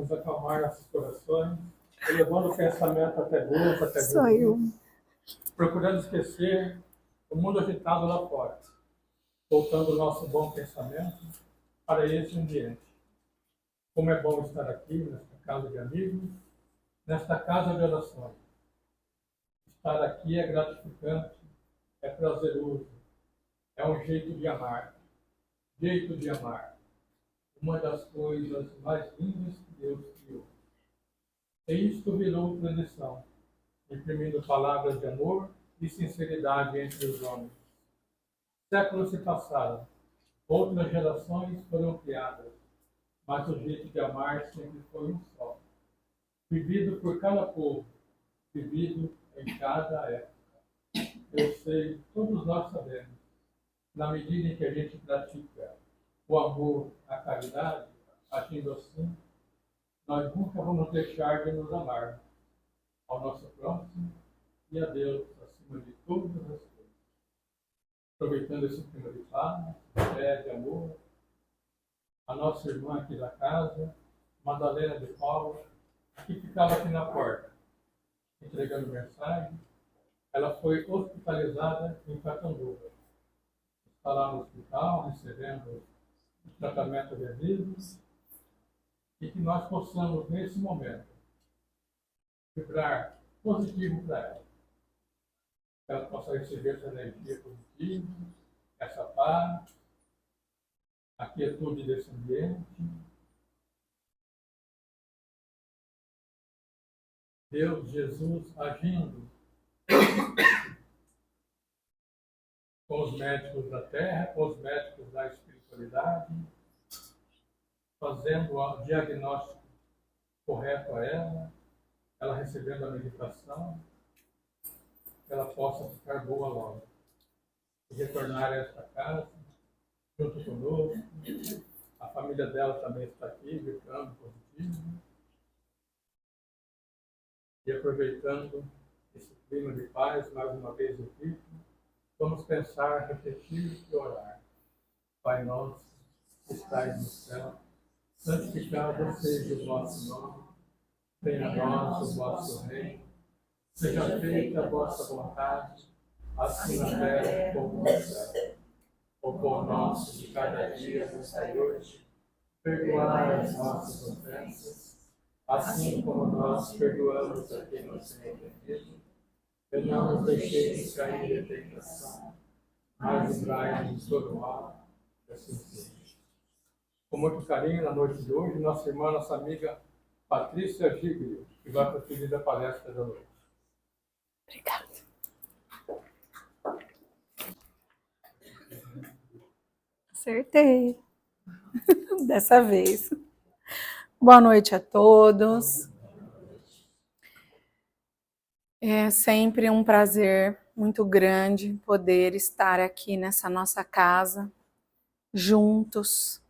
Vamos acalmar nossos corações, elevando o pensamento até Deus, até Deus. Procurando esquecer o mundo agitado lá fora. Voltando o nosso bom pensamento para esse ambiente. Como é bom estar aqui, nesta casa de amigos, nesta casa de orações. Estar aqui é gratificante, é prazeroso, é um jeito de amar. Jeito de amar. Uma das coisas mais lindas que Deus criou. E isto virou tradição, imprimindo palavras de amor e sinceridade entre os homens. Séculos se passaram, outras gerações foram criadas, mas o jeito de amar sempre foi um só. Vivido por cada povo, vivido em cada época. Eu sei, todos nós sabemos, na medida em que a gente pratica o amor, a caridade, agindo assim, nós nunca vamos deixar de nos amar ao nosso próximo e a Deus acima de todas as coisas. Aproveitando esse clima de paz, de amor, a nossa irmã aqui da casa, Madalena de Paula, que ficava aqui na porta, entregando mensagem, ela foi hospitalizada em Catanduva. Está lá no hospital, recebendo o tratamento devido, e que nós possamos, nesse momento, vibrar positivo para ela. Que ela possa receber essa energia positiva, essa paz, a quietude desse ambiente. Deus, Jesus, agindo com os médicos da terra, com os médicos da espiritualidade, fazendo o diagnóstico correto a ela recebendo a meditação, que ela possa ficar boa logo. E retornar a esta casa, junto conosco. A família dela também está aqui, vibrando positivo. E aproveitando esse clima de paz, mais uma vez repito, vamos pensar, refletir e orar. Pai nosso, que estais no céu, santificado seja o vosso nome, venha a nós o vosso reino, seja feita a vossa vontade, assim na terra como no céu. O pão nosso de cada dia nos dai hoje, perdoai as nossas ofensas, assim como nós perdoamos a quem nos tem ofendido, e não nos deixeis cair em tentação, mas livrai-nos de todo mal, que assim seja. Com muito carinho, na noite de hoje, nossa irmã, nossa amiga Patrícia Giglio, que vai proferir a palestra da noite. Obrigada. Acertei. Dessa vez. Boa noite a todos. É sempre um prazer muito grande poder estar aqui nessa nossa casa, juntos,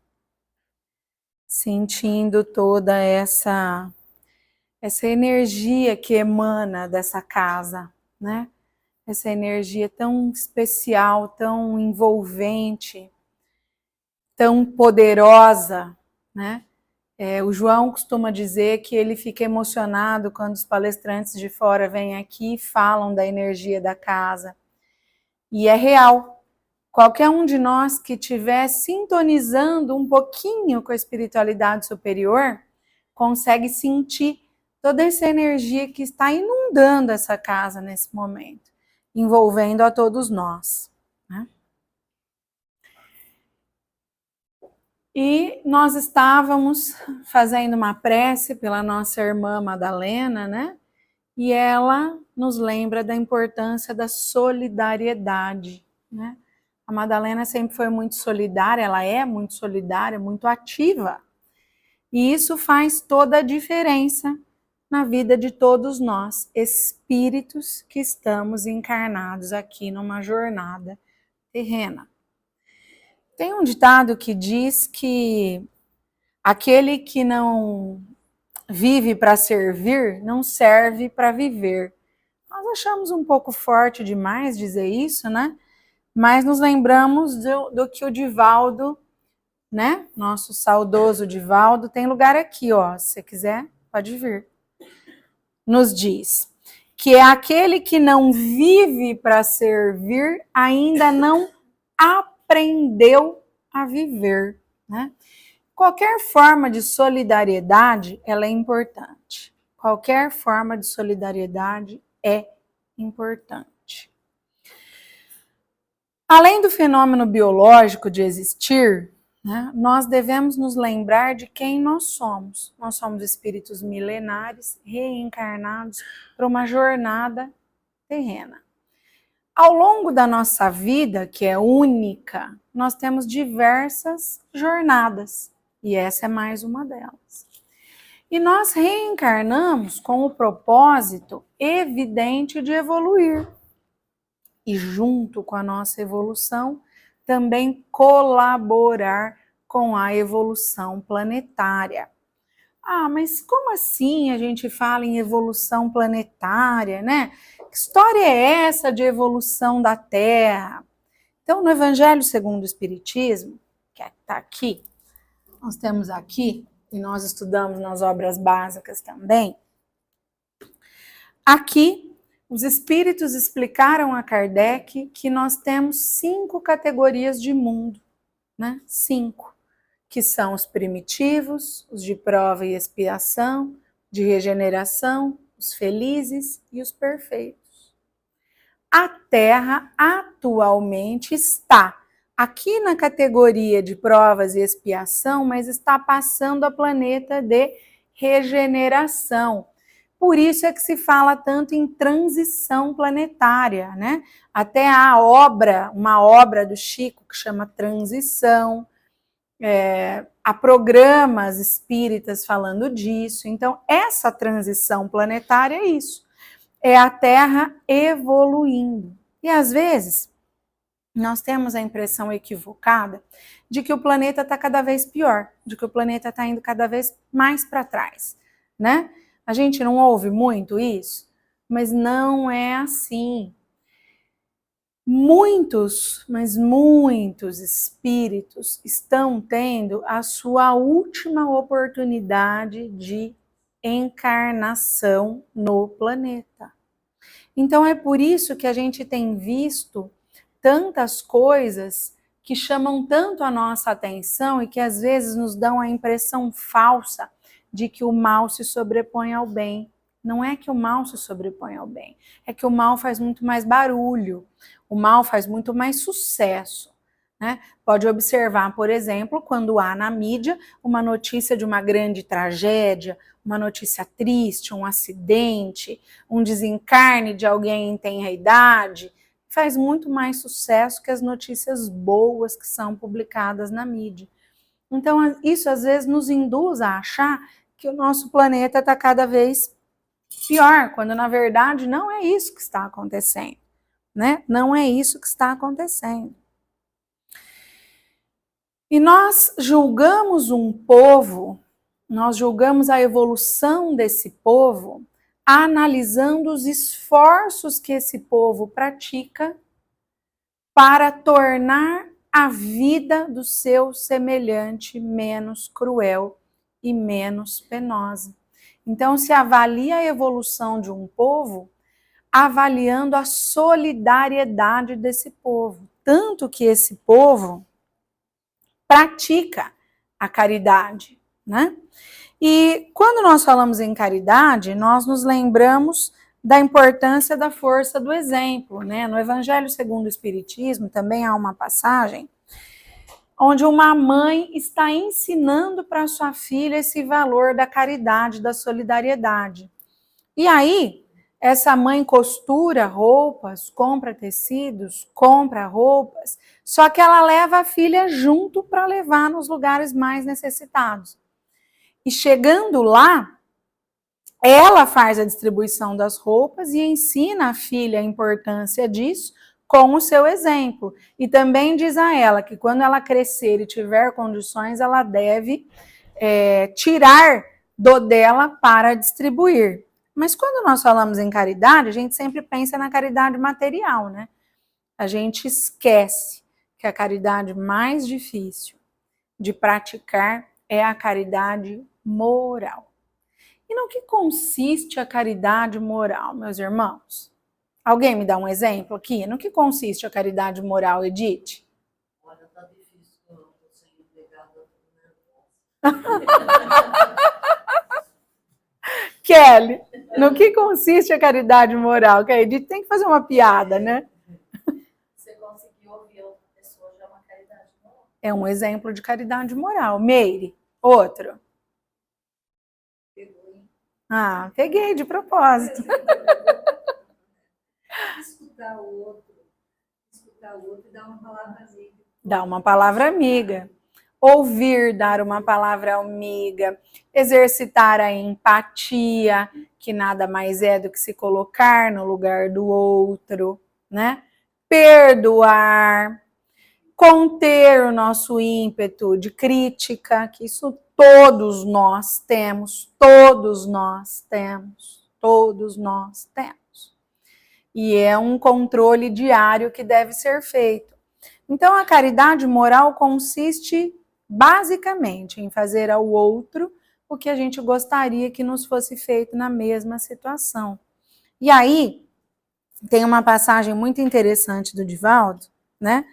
sentindo toda essa energia que emana dessa casa, né? Essa energia tão especial, tão envolvente, tão poderosa, né? O João costuma dizer que ele fica emocionado quando os palestrantes de fora vêm aqui e falam da energia da casa. E é real. Qualquer um de nós que estiver sintonizando um pouquinho com a espiritualidade superior, consegue sentir toda essa energia que está inundando essa casa nesse momento, envolvendo a todos nós, né? E nós estávamos fazendo uma prece pela nossa irmã Madalena, né? E ela nos lembra da importância da solidariedade, né? A Madalena sempre foi muito solidária, ela é muito solidária, muito ativa. E isso faz toda a diferença na vida de todos nós, espíritos que estamos encarnados aqui numa jornada terrena. Tem um ditado que diz que aquele que não vive para servir, não serve para viver. Nós achamos um pouco forte demais dizer isso, né? Mas nos lembramos do que o Divaldo né? Nosso saudoso Divaldo tem lugar aqui, ó. Se você quiser, pode vir. Nos diz que é aquele que não vive para servir, ainda não aprendeu a viver, né? Qualquer forma de solidariedade, ela é importante. Qualquer forma de solidariedade é importante. Além do fenômeno biológico de existir, né, nós devemos nos lembrar de quem nós somos. Nós somos espíritos milenares, reencarnados para uma jornada terrena. Ao longo da nossa vida, que é única, nós temos diversas jornadas, e essa é mais uma delas. E nós reencarnamos com o propósito evidente de evoluir. E junto com a nossa evolução, também colaborar com a evolução planetária. Ah, mas como assim a gente fala em evolução planetária, né? Que história é essa de evolução da Terra? Então, no Evangelho segundo o Espiritismo, que está aqui, nós temos aqui, e nós estudamos nas obras básicas também, aqui os espíritos explicaram a Kardec que nós temos 5 categorias de mundo, né? 5, que são os primitivos, os de prova e expiação, de regeneração, os felizes e os perfeitos. A Terra atualmente está aqui na categoria de provas e expiação, mas está passando a planeta de regeneração. Por isso é que se fala tanto em transição planetária, né? Até há uma obra do Chico que chama Transição, há programas espíritas falando disso. Então, essa transição planetária é isso, é a Terra evoluindo. E às vezes, nós temos a impressão equivocada de que o planeta está cada vez pior, de que o planeta está indo cada vez mais para trás, né? A gente não ouve muito isso, mas não é assim. Muitos, mas muitos espíritos estão tendo a sua última oportunidade de encarnação no planeta. Então é por isso que a gente tem visto tantas coisas que chamam tanto a nossa atenção e que às vezes nos dão a impressão falsa de que o mal se sobrepõe ao bem. Não é que o mal se sobrepõe ao bem, é que o mal faz muito mais barulho, o mal faz muito mais sucesso, né? Pode observar, por exemplo, quando há na mídia uma notícia de uma grande tragédia, uma notícia triste, um acidente, um desencarne de alguém em tenra idade, faz muito mais sucesso que as notícias boas que são publicadas na mídia. Então, isso às vezes nos induz a achar que o nosso planeta está cada vez pior, quando na verdade não é isso que está acontecendo, né? Não é isso que está acontecendo. E nós julgamos um povo, nós julgamos a evolução desse povo, analisando os esforços que esse povo pratica para tornar a vida do seu semelhante menos cruel e menos penosa. Então, se avalia a evolução de um povo avaliando a solidariedade desse povo. Tanto que esse povo pratica a caridade, né? E quando nós falamos em caridade, nós nos lembramos da importância da força do exemplo, né? No Evangelho segundo o Espiritismo também há uma passagem onde uma mãe está ensinando para sua filha esse valor da caridade, da solidariedade. E aí, essa mãe costura roupas, compra tecidos, compra roupas, só que ela leva a filha junto para levar nos lugares mais necessitados. E chegando lá, ela faz a distribuição das roupas e ensina a filha a importância disso, com o seu exemplo. E também diz a ela que quando ela crescer e tiver condições, ela deve tirar do dela para distribuir. Mas quando nós falamos em caridade, a gente sempre pensa na caridade material, né? A gente esquece que a caridade mais difícil de praticar é a caridade moral. E no que consiste a caridade moral, meus irmãos? Alguém me dá um exemplo aqui? No que consiste a caridade moral, Edith? Olha, tá difícil, eu tô sem empregada, tô nervosa. Kelly, no que consiste a caridade moral? Que a Edith tem que fazer uma piada, né? Você conseguiu ouvir outra pessoa, já é uma caridade moral. É um exemplo de caridade moral. Meire, outro. Pegou, hein? Ah, peguei de propósito. Escutar o outro e dar uma palavra amiga. Dar uma palavra amiga. Ouvir, dar uma palavra amiga. Exercitar a empatia, que nada mais é do que se colocar no lugar do outro, né? Perdoar. Conter o nosso ímpeto de crítica, que isso todos nós temos, E é um controle diário que deve ser feito. Então, a caridade moral consiste basicamente em fazer ao outro o que a gente gostaria que nos fosse feito na mesma situação. E aí, tem uma passagem muito interessante do Divaldo, né?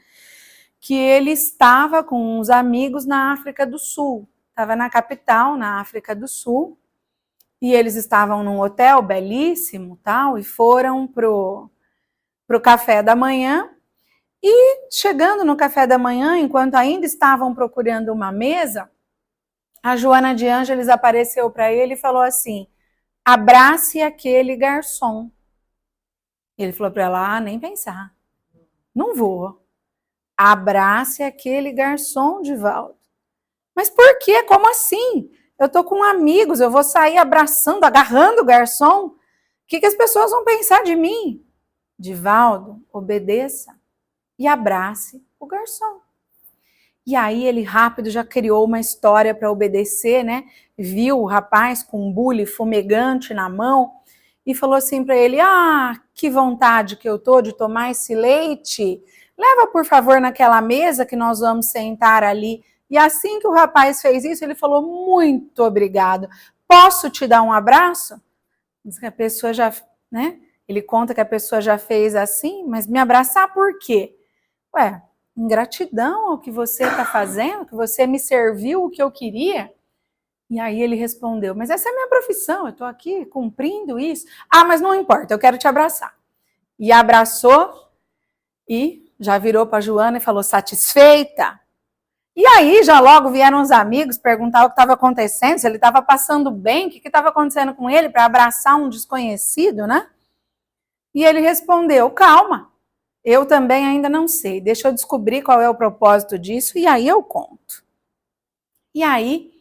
Que ele estava com uns amigos na África do Sul. Estava na capital, na África do Sul, e eles estavam num hotel belíssimo, tal, e foram pro café da manhã. E chegando no café da manhã, enquanto ainda estavam procurando uma mesa, a Joana de Ângeles apareceu para ele e falou assim: abrace aquele garçom. Ele falou para ela: nem pensar, não vou. Abrace aquele garçom, Divaldo. Mas por quê? Como assim? Eu tô com amigos, eu vou sair abraçando, agarrando o garçom? O que as pessoas vão pensar de mim? Divaldo, obedeça e abrace o garçom. E aí ele rápido já criou uma história para obedecer, né? Viu o rapaz com um bule fumegante na mão e falou assim para ele: ah, que vontade que eu tô de tomar esse leite. Leva, por favor, naquela mesa que nós vamos sentar ali. E assim que o rapaz fez isso, ele falou: muito obrigado. Posso te dar um abraço? Diz que a pessoa já, né? Ele conta que a pessoa já fez assim, mas me abraçar por quê? Ué, em gratidão ao que você está fazendo, que você me serviu o que eu queria. E aí ele respondeu: mas essa é a minha profissão, eu estou aqui cumprindo isso. Ah, mas não importa, eu quero te abraçar. E abraçou e já virou para a Joana e falou: satisfeita? E aí já logo vieram os amigos perguntar o que estava acontecendo, se ele estava passando bem, o que estava acontecendo com ele para abraçar um desconhecido, né? E ele respondeu: calma, eu também ainda não sei, deixa eu descobrir qual é o propósito disso e aí eu conto. E aí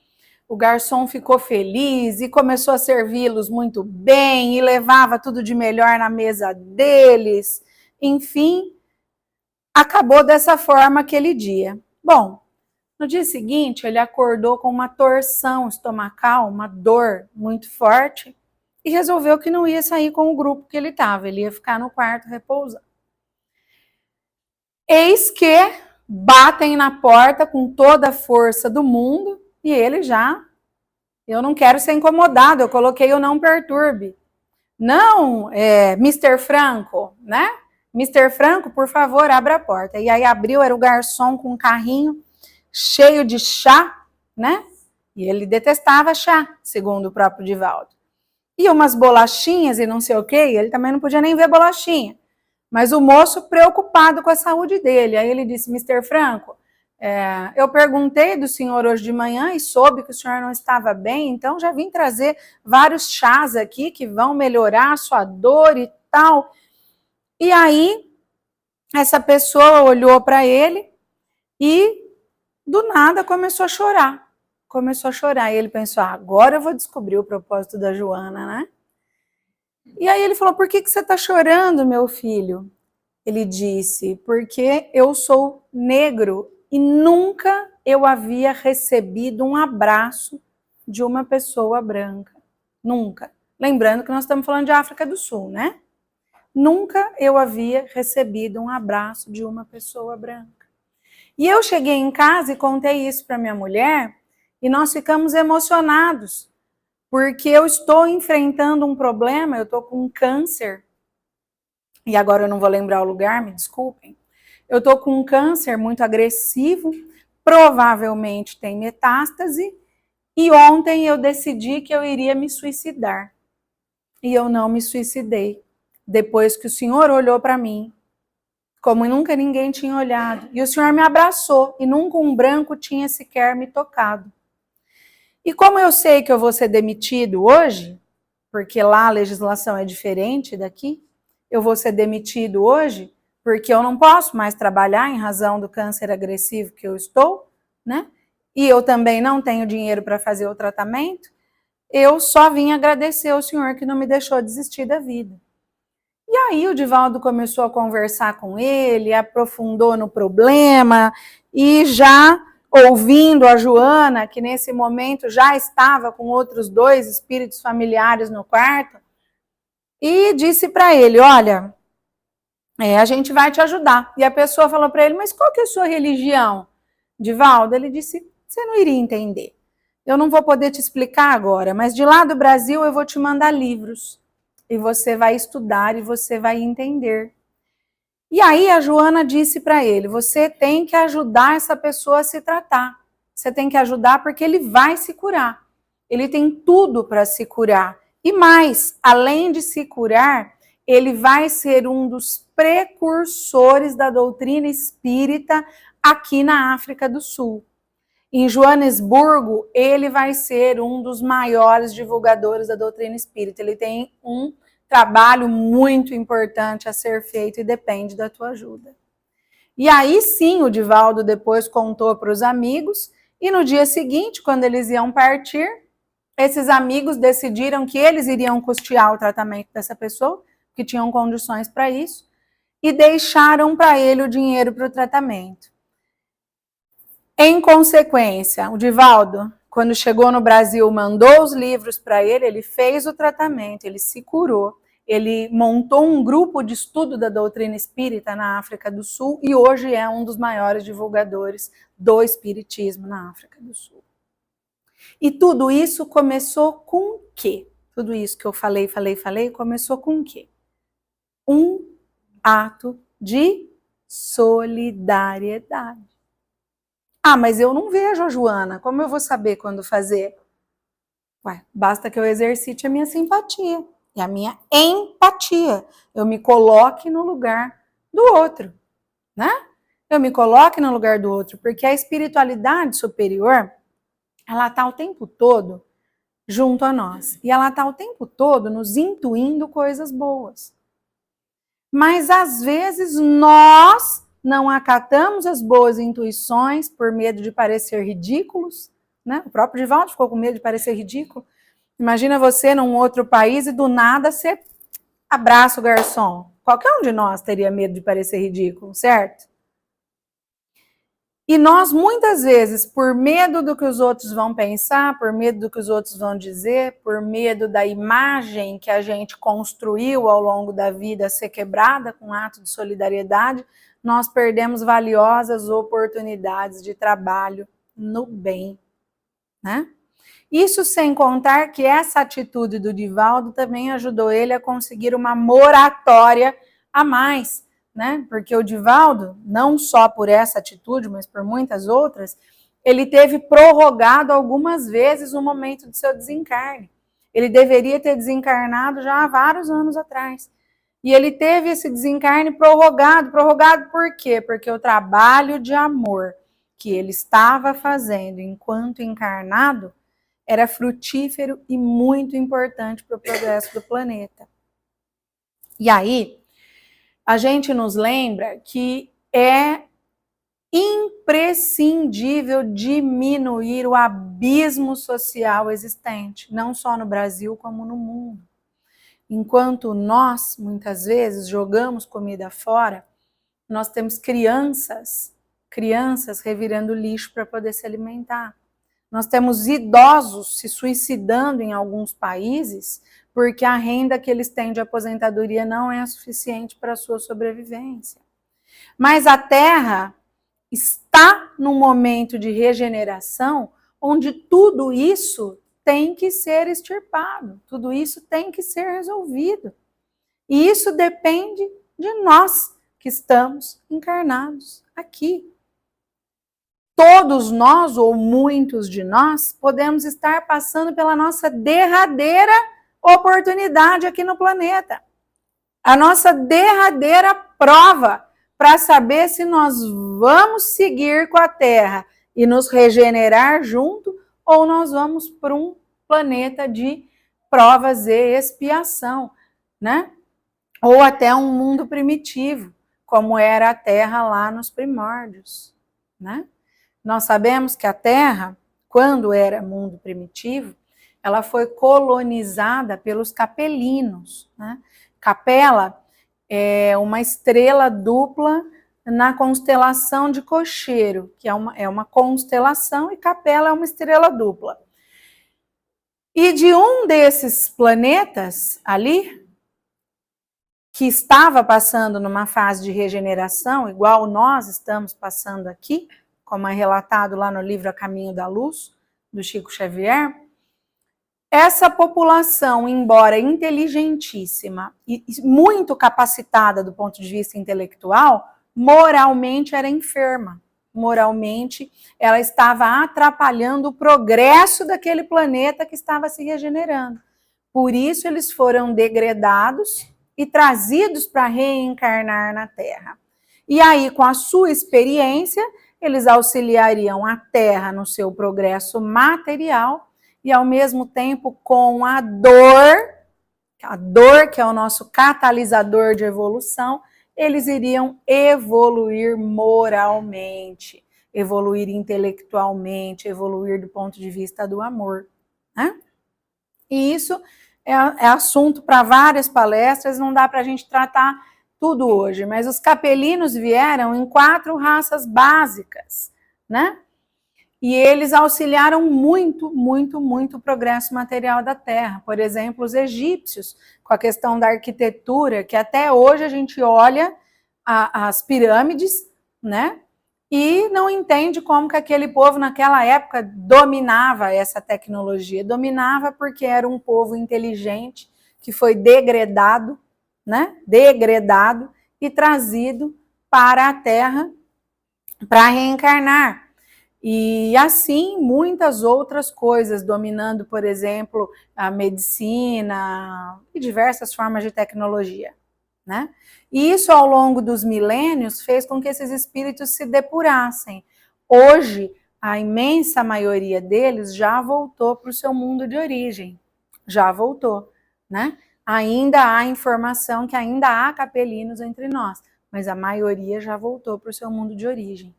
o garçom ficou feliz e começou a servi-los muito bem e levava tudo de melhor na mesa deles. Enfim, acabou dessa forma aquele dia. Bom, no dia seguinte, ele acordou com uma torção estomacal, uma dor muito forte, e resolveu que não ia sair com o grupo que ele estava, ele ia ficar no quarto repousando. Eis que batem na porta com toda a força do mundo, e ele já: eu não quero ser incomodado, eu coloquei o não perturbe. Não, Mr. Franco, né? Mr. Franco, por favor, abra a porta. E aí abriu, era o garçom com um carrinho cheio de chá, né? E ele detestava chá, segundo o próprio Divaldo. E umas bolachinhas e não sei o quê, e ele também não podia nem ver bolachinha. Mas o moço preocupado com a saúde dele. Aí ele disse: Mr. Franco, eu perguntei do senhor hoje de manhã e soube que o senhor não estava bem, então já vim trazer vários chás aqui que vão melhorar a sua dor e tal. E aí, essa pessoa olhou para ele e do nada começou a chorar. E ele pensou: agora eu vou descobrir o propósito da Joana, né? E aí ele falou: por que você está chorando, meu filho? Ele disse: porque eu sou negro e nunca eu havia recebido um abraço de uma pessoa branca. Nunca. Lembrando que nós estamos falando de África do Sul, né? Nunca eu havia recebido um abraço de uma pessoa branca. E eu cheguei em casa e contei isso para minha mulher e nós ficamos emocionados, porque eu estou enfrentando um problema, eu estou com um câncer, e agora eu não vou lembrar o lugar, me desculpem. Eu estou com um câncer muito agressivo, provavelmente tem metástase, e ontem eu decidi que eu iria me suicidar. E eu não me suicidei. Depois que o Senhor olhou para mim, como nunca ninguém tinha olhado. E o Senhor me abraçou, e nunca um branco tinha sequer me tocado. E como eu sei que eu vou ser demitido hoje, porque lá a legislação é diferente daqui, eu vou ser demitido hoje, porque eu não posso mais trabalhar em razão do câncer agressivo que eu estou, né? E eu também não tenho dinheiro para fazer o tratamento, eu só vim agradecer ao Senhor que não me deixou desistir da vida. E aí o Divaldo começou a conversar com ele, aprofundou no problema, e já ouvindo a Joana, que nesse momento já estava com outros 2 espíritos familiares no quarto, e disse para ele, olha, a gente vai te ajudar. E a pessoa falou para ele, mas qual que é a sua religião, Divaldo? Ele disse, você não iria entender. Eu não vou poder te explicar agora, mas de lá do Brasil eu vou te mandar livros. E você vai estudar e você vai entender. E aí a Joana disse para ele, você tem que ajudar essa pessoa a se tratar. Você tem que ajudar porque ele vai se curar. Ele tem tudo para se curar. E mais, além de se curar, ele vai ser um dos precursores da doutrina espírita aqui na África do Sul. Em Joanesburgo, ele vai ser um dos maiores divulgadores da doutrina espírita. Ele tem um trabalho muito importante a ser feito e depende da tua ajuda. E aí sim, o Divaldo depois contou para os amigos, e no dia seguinte, quando eles iam partir, esses amigos decidiram que eles iriam custear o tratamento dessa pessoa, que tinham condições para isso, e deixaram para ele o dinheiro para o tratamento. Em consequência, o Divaldo, quando chegou no Brasil, mandou os livros para ele, ele fez o tratamento, ele se curou, ele montou um grupo de estudo da doutrina espírita na África do Sul e hoje é um dos maiores divulgadores do espiritismo na África do Sul. E tudo isso começou com o quê? Tudo isso que eu falei, começou com o quê? Um ato de solidariedade. Ah, mas eu não vejo a Joana, como eu vou saber quando fazer? Ué, basta que eu exercite a minha simpatia e a minha empatia. Eu me coloque no lugar do outro, né? Eu me coloque no lugar do outro, porque a espiritualidade superior, ela está o tempo todo junto a nós. E ela está o tempo todo nos intuindo coisas boas. Mas às vezes nós não acatamos as boas intuições por medo de parecer ridículos, né? O próprio Divaldo ficou com medo de parecer ridículo. Imagina você num outro país e do nada você abraça o garçom. Qualquer um de nós teria medo de parecer ridículo, certo? E nós, muitas vezes, por medo do que os outros vão pensar, por medo do que os outros vão dizer, por medo da imagem que a gente construiu ao longo da vida ser quebrada com um ato de solidariedade, nós perdemos valiosas oportunidades de trabalho no bem, né? Isso sem contar que essa atitude do Divaldo também ajudou ele a conseguir uma moratória a mais, né? Porque o Divaldo, não só por essa atitude, mas por muitas outras, ele teve prorrogado algumas vezes o momento do seu desencarne. Ele deveria ter desencarnado já há vários anos atrás. E ele teve esse desencarne prorrogado. Prorrogado por quê? Porque o trabalho de amor que ele estava fazendo enquanto encarnado era frutífero e muito importante para o progresso do planeta. E aí, a gente nos lembra que é imprescindível diminuir o abismo social existente, não só no Brasil, como no mundo. Enquanto nós, muitas vezes, jogamos comida fora, nós temos crianças revirando lixo para poder se alimentar. Nós temos idosos se suicidando em alguns países porque a renda que eles têm de aposentadoria não é suficiente para a sua sobrevivência. Mas a Terra está num momento de regeneração onde tudo isso tem que ser extirpado, tudo isso tem que ser resolvido. E isso depende de nós que estamos encarnados aqui. Todos nós, ou muitos de nós, podemos estar passando pela nossa derradeira oportunidade aqui no planeta. A nossa derradeira prova para saber se nós vamos seguir com a Terra e nos regenerar junto, ou nós vamos para um planeta de provas e expiação, né? Ou até um mundo primitivo, como era a Terra lá nos primórdios, né? Nós sabemos que a Terra, quando era mundo primitivo, ela foi colonizada pelos capelinos, né? Capela é uma estrela dupla na constelação de Cocheiro, que é uma constelação, e Capela é uma estrela dupla. E de um desses planetas ali, que estava passando numa fase de regeneração, igual nós estamos passando aqui, como é relatado lá no livro A Caminho da Luz, do Chico Xavier, essa população, embora inteligentíssima e muito capacitada do ponto de vista intelectual, moralmente era enferma. Moralmente, ela estava atrapalhando o progresso daquele planeta que estava se regenerando. Por isso, eles foram degradados e trazidos para reencarnar na Terra. E aí, com a sua experiência, eles auxiliariam a Terra no seu progresso material e, ao mesmo tempo, com a dor que é o nosso catalisador de evolução, eles iriam evoluir moralmente, evoluir intelectualmente, evoluir do ponto de vista do amor, né? E isso é assunto para várias palestras, não dá para a gente tratar tudo hoje, mas os capelinos vieram em 4 raças básicas, né? E eles auxiliaram muito o progresso material da Terra. Por exemplo, os egípcios, com a questão da arquitetura, que até hoje a gente olha as pirâmides, né? E não entende como que aquele povo naquela época dominava essa tecnologia. Dominava porque era um povo inteligente que foi degradado, né? Degradado e trazido para a Terra para reencarnar. E assim, muitas outras coisas, dominando, por exemplo, a medicina e diversas formas de tecnologia, né? E isso, ao longo dos milênios, fez com que esses espíritos se depurassem. Hoje, a imensa maioria deles já voltou para o seu mundo de origem. Já voltou, né? Ainda há informação que ainda há capelinos entre nós, mas a maioria já voltou para o seu mundo de origem.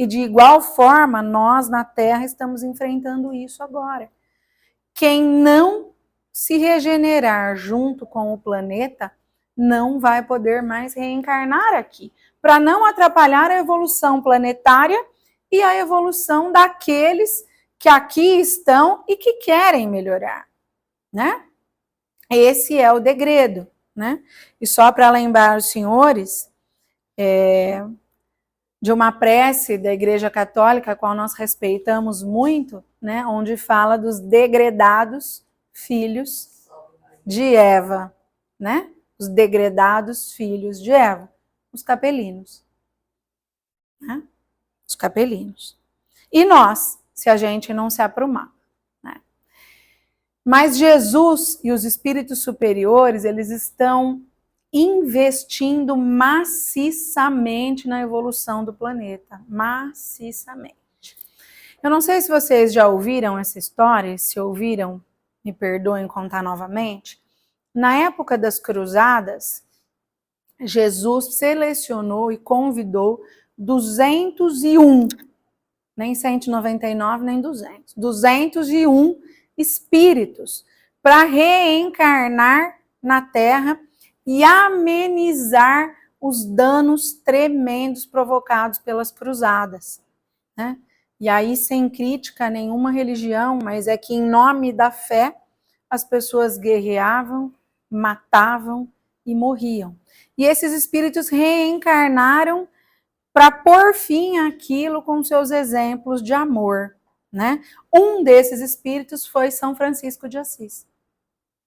E de igual forma, nós na Terra estamos enfrentando isso agora. Quem não se regenerar junto com o planeta não vai poder mais reencarnar aqui, para não atrapalhar a evolução planetária e a evolução daqueles que aqui estão e que querem melhorar, né? Esse é o degredo, né? E só para lembrar os senhores, de uma prece da Igreja Católica, a qual nós respeitamos muito, né, onde fala dos degredados filhos de Eva, né? Os degredados filhos de Eva, os capelinos, né? Os capelinos. E nós, se a gente não se aprumar, né? Mas Jesus e os espíritos superiores, eles estão investindo maciçamente na evolução do planeta, maciçamente. Eu não sei se vocês já ouviram essa história, se ouviram, me perdoem contar novamente. Na época das cruzadas, Jesus selecionou e convidou 201, nem 199, nem 200, 201 espíritos para reencarnar na Terra e amenizar os danos tremendos provocados pelas cruzadas, né? E aí, sem crítica a nenhuma religião, mas é que em nome da fé, as pessoas guerreavam, matavam e morriam. E esses espíritos reencarnaram para pôr fim àquilo com seus exemplos de amor, né? Um desses espíritos foi São Francisco de Assis,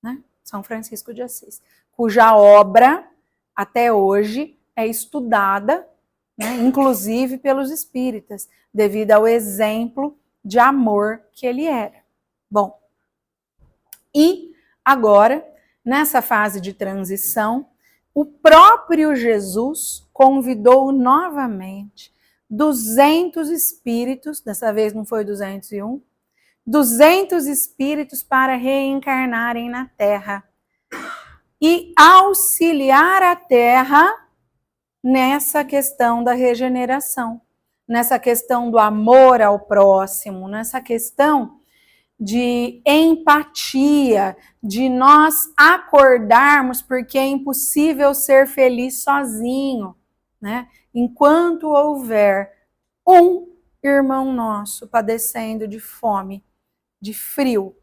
né? São Francisco de Assis, cuja obra até hoje é estudada, né, inclusive pelos espíritas, devido ao exemplo de amor que ele era. Bom, e agora, nessa fase de transição, o próprio Jesus convidou novamente 200 espíritos, dessa vez não foi 201, 200 espíritos para reencarnarem na Terra e auxiliar a Terra nessa questão da regeneração, nessa questão do amor ao próximo, nessa questão de empatia, de nós acordarmos, porque é impossível ser feliz sozinho, né? Enquanto houver um irmão nosso padecendo de fome, de frio,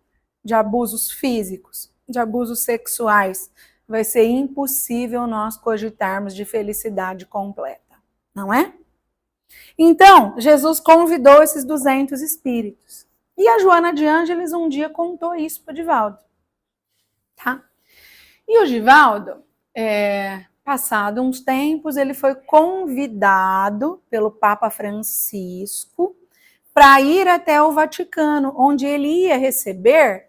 de abusos físicos, de abusos sexuais, vai ser impossível nós cogitarmos de felicidade completa, não é? Então, Jesus convidou esses 200 espíritos. E a Joana de Ângeles um dia contou isso para o Divaldo. Tá? E o Divaldo, passado uns tempos, ele foi convidado pelo Papa Francisco para ir até o Vaticano, onde ele iria receber,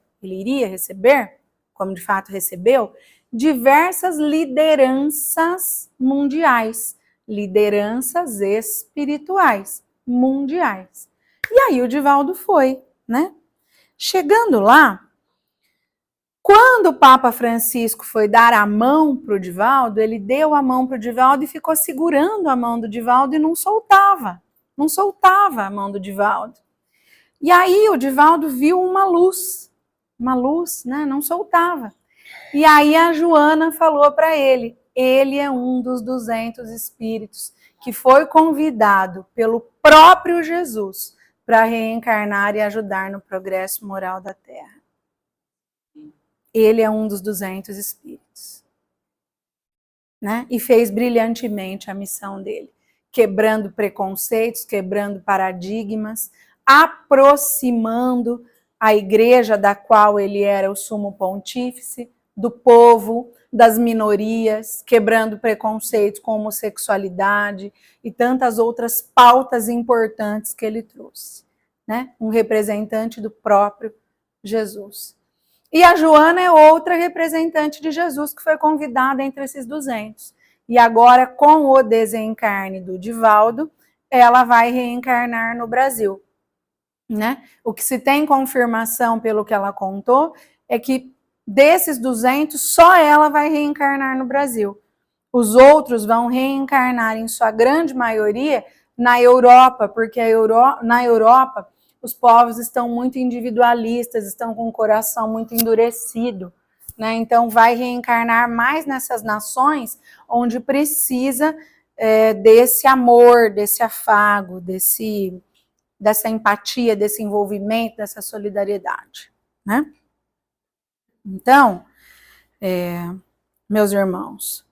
como de fato recebeu, diversas lideranças mundiais, lideranças espirituais mundiais. E aí o Divaldo foi, né? Chegando lá, quando o Papa Francisco foi dar a mão para o Divaldo, ele deu a mão para o Divaldo e ficou segurando a mão do Divaldo e não soltava a mão do Divaldo. E aí o Divaldo viu uma luz, né? Não soltava. E aí a Joana falou para ele é um dos 200 espíritos que foi convidado pelo próprio Jesus para reencarnar e ajudar no progresso moral da Terra. Ele é um dos 200 espíritos, né? E fez brilhantemente a missão dele, quebrando preconceitos, quebrando paradigmas, aproximando a igreja da qual ele era o sumo pontífice, do povo, das minorias, quebrando preconceitos com homossexualidade e tantas outras pautas importantes que ele trouxe, né? Um representante do próprio Jesus. E a Joana é outra representante de Jesus que foi convidada entre esses 200. E agora, com o desencarne do Divaldo, ela vai reencarnar no Brasil, né? O que se tem confirmação pelo que ela contou é que desses 200, só ela vai reencarnar no Brasil. Os outros vão reencarnar, em sua grande maioria, na Europa, porque na Europa os povos estão muito individualistas, estão com o coração muito endurecido, né? Então vai reencarnar mais nessas nações onde precisa desse amor, desse afago, dessa empatia, desse envolvimento, dessa solidariedade, né? Então, meus irmãos,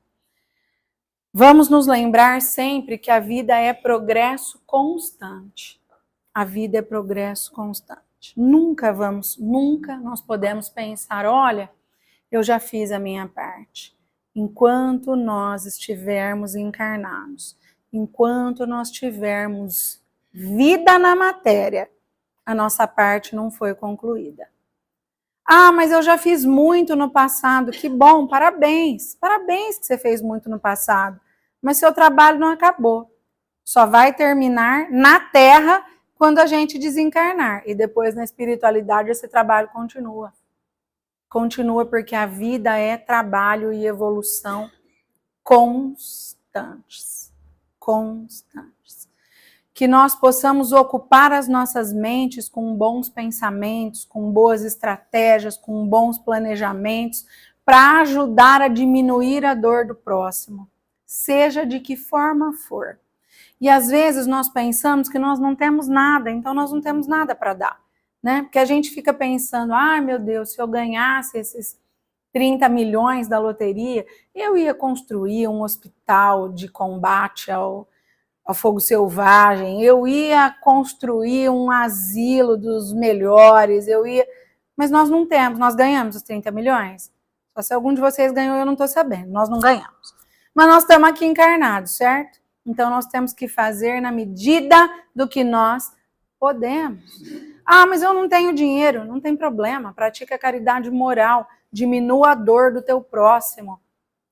vamos nos lembrar sempre que a vida é progresso constante. A vida é progresso constante. Nunca nós podemos pensar, olha, eu já fiz a minha parte. Enquanto nós estivermos encarnados, enquanto nós tivermos vida na matéria, a nossa parte não foi concluída. Ah, mas eu já fiz muito no passado. Que bom, parabéns. Parabéns que você fez muito no passado. Mas seu trabalho não acabou. Só vai terminar na Terra quando a gente desencarnar. E depois na espiritualidade esse trabalho continua. Continua porque a vida é trabalho e evolução constantes. Constantes. Que nós possamos ocupar as nossas mentes com bons pensamentos, com boas estratégias, com bons planejamentos, para ajudar a diminuir a dor do próximo, seja de que forma for. E às vezes nós pensamos que nós não temos nada, então nós não temos nada para dar, né? Porque a gente fica pensando, ai meu Deus, se eu ganhasse esses 30 milhões da loteria, eu ia construir um hospital de combate ao fogo selvagem, eu ia construir um asilo dos melhores, mas nós não temos, nós ganhamos os 30 milhões. Só se algum de vocês ganhou, eu não estou sabendo, nós não ganhamos. Mas nós estamos aqui encarnados, certo? Então nós temos que fazer na medida do que nós podemos. Ah, mas eu não tenho dinheiro, não tem problema, pratica a caridade moral, diminua a dor do teu próximo,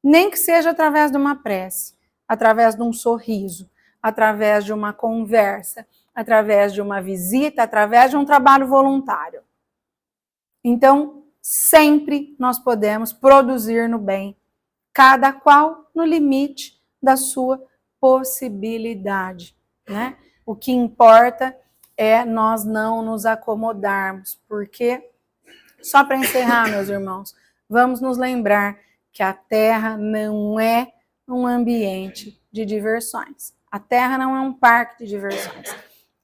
nem que seja através de uma prece, através de um sorriso, através de uma conversa, através de uma visita, através de um trabalho voluntário. Então, sempre nós podemos produzir no bem, cada qual no limite da sua possibilidade, né? O que importa é nós não nos acomodarmos, porque, só para encerrar, meus irmãos, vamos nos lembrar que a Terra não é um ambiente de diversões. A Terra não é um parque de diversões.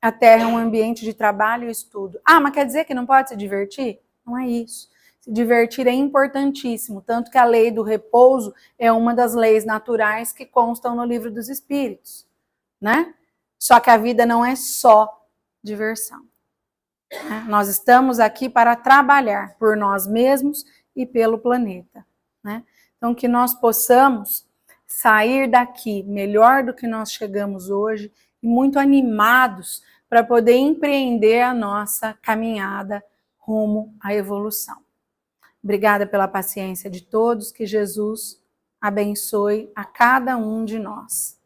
A Terra é um ambiente de trabalho e estudo. Ah, mas quer dizer que não pode se divertir? Não é isso. Se divertir é importantíssimo, tanto que a lei do repouso é uma das leis naturais que constam no Livro dos Espíritos, né? Só que a vida não é só diversão. Né? Nós estamos aqui para trabalhar por nós mesmos e pelo planeta, né? Então, que nós possamos sair daqui melhor do que nós chegamos hoje e muito animados para poder empreender a nossa caminhada rumo à evolução. Obrigada pela paciência de todos, que Jesus abençoe a cada um de nós.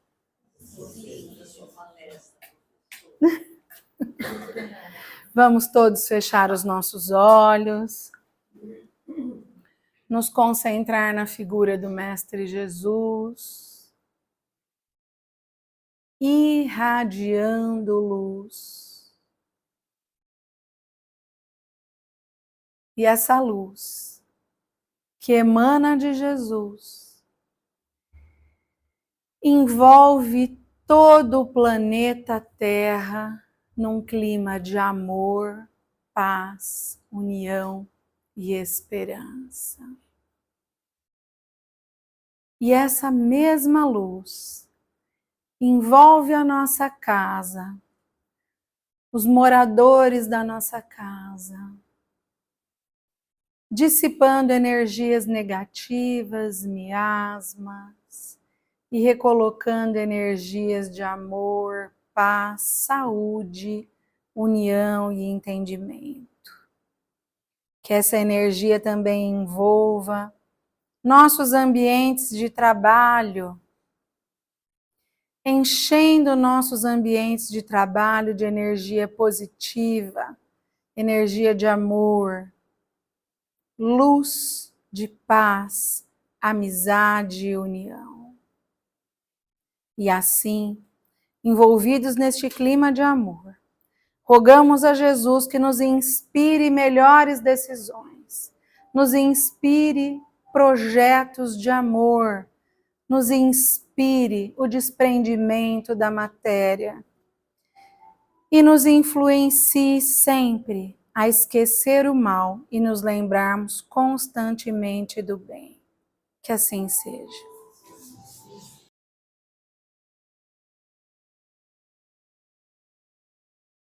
Vamos todos fechar os nossos olhos, nos concentrar na figura do Mestre Jesus, irradiando luz. E essa luz que emana de Jesus envolve todo o planeta Terra num clima de amor, paz, união e esperança. E essa mesma luz envolve a nossa casa, os moradores da nossa casa, dissipando energias negativas, miasmas, e recolocando energias de amor, paz, saúde, união e entendimento. Que essa energia também envolva nossos ambientes de trabalho, enchendo nossos ambientes de trabalho de energia positiva, energia de amor, luz de paz, amizade e união. E assim, envolvidos neste clima de amor, rogamos a Jesus que nos inspire melhores decisões, nos inspire projetos de amor, nos inspire o desprendimento da matéria e nos influencie sempre a esquecer o mal e nos lembrarmos constantemente do bem. Que assim seja.